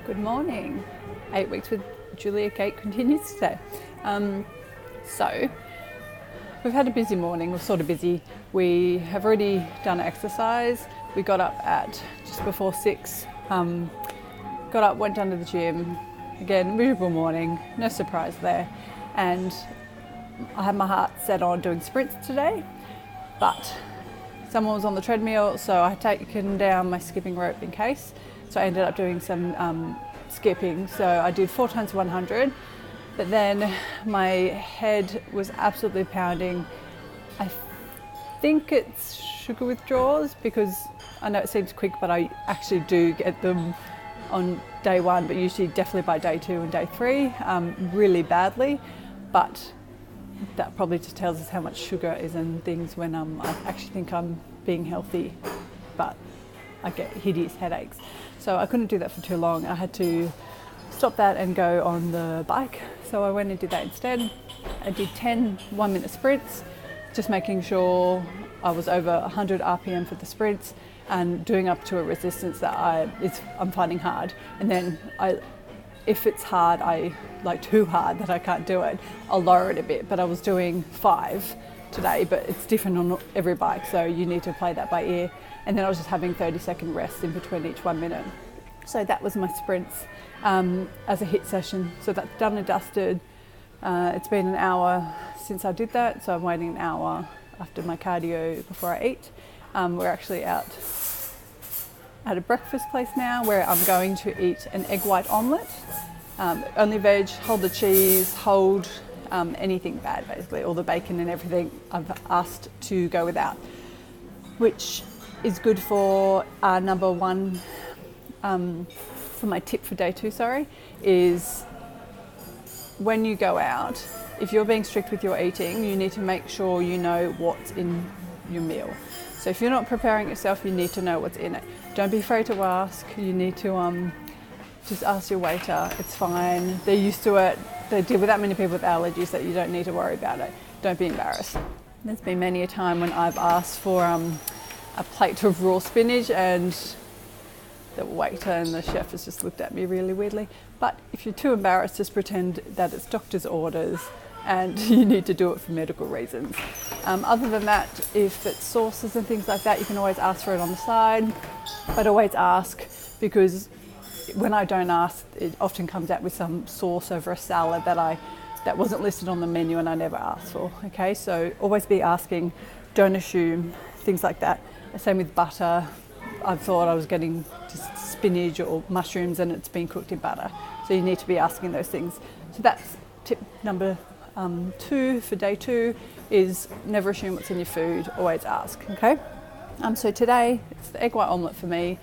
Good morning. 8 Weeks with Julia Kate continues today. So, we've had a busy morning. We're sort of busy. We have already done exercise. We got up at just before 6. Got up, went down to the gym. Again, miserable morning. No surprise there. And I had my heart set on doing sprints today, but someone was on the treadmill, so I had taken down my skipping rope in case. So I ended up doing some skipping. So I did 4 times 100, but then my head was absolutely pounding. I think it's sugar withdrawals because I know it seems quick, but I actually do get them on day 1, but usually definitely by day 2 and day 3, really badly. But that probably just tells us how much sugar is in things when I actually think I'm being healthy, but I get hideous headaches. So I couldn't do that for too long. I had to stop that and go on the bike. So I went and did that instead. I did 10 1-minute sprints, just making sure I was over 100 RPM for the sprints and doing up to a resistance that I'm finding hard. And then if it's hard, too hard that I can't do it, I'll lower it a bit. But I was doing 5 today, but it's different on every bike, so you need to play that by ear. And then I was just having 30-second rests in between each 1 minute. So that was my sprints as a HIIT session. So that's done and dusted. It's been an hour since I did that, so I'm waiting an hour after my cardio before I eat. We're actually out at a breakfast place now where I'm going to eat an egg white omelette. Only veg, hold the cheese, hold anything bad basically, all the bacon and everything I've asked to go without, which is good for number 1, for my tip for day 2, is when you go out, if you're being strict with your eating, you need to make sure you know what's in your meal. So if you're not preparing yourself, you need to know what's in it. Don't be afraid to ask. You need to just ask your waiter. It's fine. They're used to it. They deal with that many people with allergies that you don't need to worry about it. Don't be embarrassed. There's been many a time when I've asked for a plate of raw spinach and the waiter and the chef has just looked at me really weirdly. But if you're too embarrassed, just pretend that it's doctor's orders and you need to do it for medical reasons. Other than that, if it's sauces and things like that, you can always ask for it on the side. But always ask, because when I don't ask, it often comes out with some sauce over a salad that wasn't listed on the menu and I never asked for. Okay, so always be asking, don't assume, things like that. Same with butter. I thought I was getting just spinach or mushrooms and it's been cooked in butter. So you need to be asking those things. So that's tip number 2 for day 2, is never assume what's in your food, always ask, okay? So today, it's the egg white omelette for me.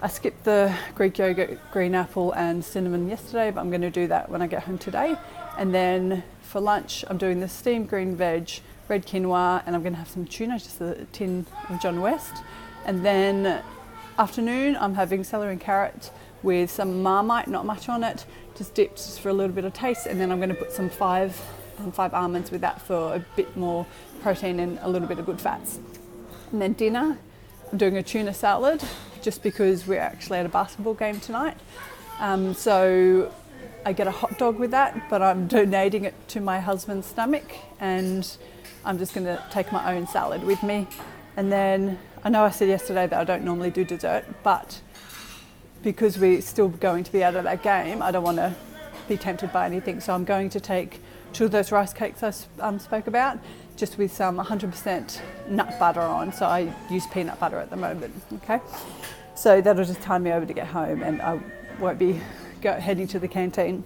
I skipped the Greek yogurt, green apple and cinnamon yesterday, but I'm going to do that when I get home today. And then for lunch, I'm doing the steamed green veg, red quinoa, and I'm going to have some tuna, just a tin of John West. And then afternoon, I'm having celery and carrot with some Marmite, not much on it, just dipped just for a little bit of taste. And then I'm going to put some 5 almonds with that for a bit more protein and a little bit of good fats. And then dinner, I'm doing a tuna salad just because we're actually at a basketball game tonight. So I get a hot dog with that, but I'm donating it to my husband's stomach and I'm just going to take my own salad with me. And then I know I said yesterday that I don't normally do dessert, but because we're still going to be out of that game, I don't want to be tempted by anything. So I'm going to take 2 of those rice cakes I spoke about, just with some 100% nut butter on. So I use peanut butter at the moment, okay? So that'll just time me over to get home and I won't be heading to the canteen.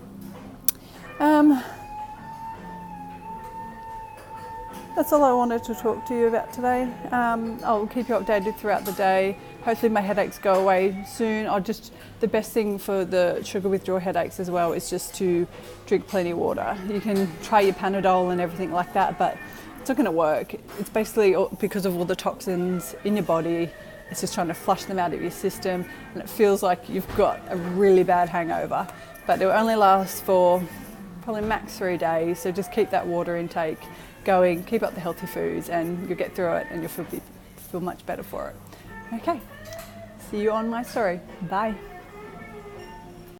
That's all I wanted to talk to you about today. I'll keep you updated throughout the day. Hopefully my headaches go away soon. The best thing for the sugar withdrawal headaches as well is just to drink plenty of water. You can try your Panadol and everything like that, but it's not going to work. It's basically because of all the toxins in your body. It's just trying to flush them out of your system, and it feels like you've got a really bad hangover. But it will only last for probably max 3 days, so just keep that water intake going, keep up the healthy foods, and you'll get through it and you'll feel much better for it. Okay, see you on my story. Bye.